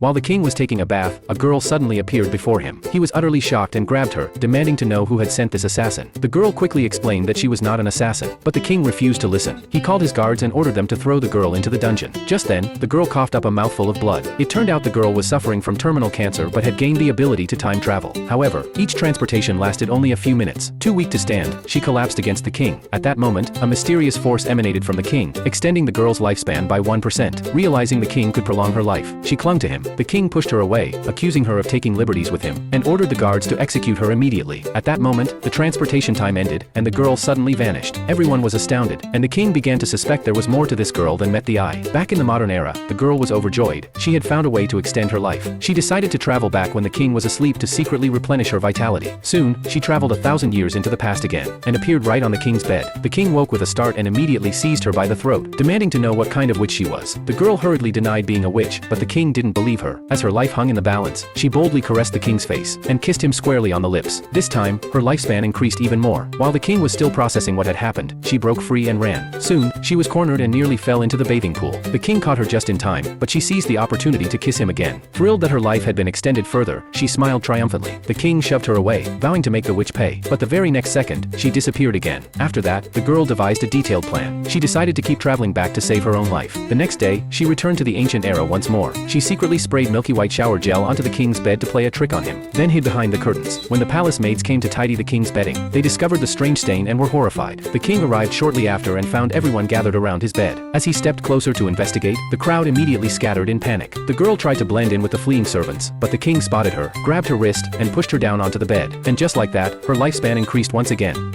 While the king was taking a bath, a girl suddenly appeared before him. He was utterly shocked and grabbed her, demanding to know who had sent this assassin. The girl quickly explained that she was not an assassin, but the king refused to listen. He called his guards and ordered them to throw the girl into the dungeon. Just then, the girl coughed up a mouthful of blood. It turned out the girl was suffering from terminal cancer but had gained the ability to time travel. However, each transportation lasted only a few minutes. Too weak to stand, she collapsed against the king. At that moment, a mysterious force emanated from the king, extending the girl's lifespan by 1%. Realizing the king could prolong her life, she clung to him. The king pushed her away, accusing her of taking liberties with him, and ordered the guards to execute her immediately. At that moment, the transportation time ended, and the girl suddenly vanished. Everyone was astounded, and the king began to suspect there was more to this girl than met the eye. Back in the modern era, the girl was overjoyed. She had found a way to extend her life. She decided to travel back when the king was asleep to secretly replenish her vitality. Soon, she traveled 1,000 years into the past again, and appeared right on the king's bed. The king woke with a start and immediately seized her by the throat, demanding to know what kind of witch she was. The girl hurriedly denied being a witch, but the king didn't believe her. As her life hung in the balance, she boldly caressed the king's face, and kissed him squarely on the lips. This time, her lifespan increased even more. While the king was still processing what had happened, she broke free and ran. Soon, she was cornered and nearly fell into the bathing pool. The king caught her just in time, but she seized the opportunity to kiss him again. Thrilled that her life had been extended further, she smiled triumphantly. The king shoved her away, vowing to make the witch pay. But the very next second, she disappeared again. After that, the girl devised a detailed plan. She decided to keep traveling back to save her own life. The next day, she returned to the ancient era once more. She secretly sprayed milky white shower gel onto the king's bed to play a trick on him, then hid behind the curtains. When the palace maids came to tidy the king's bedding, they discovered the strange stain and were horrified. The king arrived shortly after and found everyone gathered around his bed. As he stepped closer to investigate, the crowd immediately scattered in panic. The girl tried to blend in with the fleeing servants, but the king spotted her, grabbed her wrist, and pushed her down onto the bed. And just like that, her lifespan increased once again.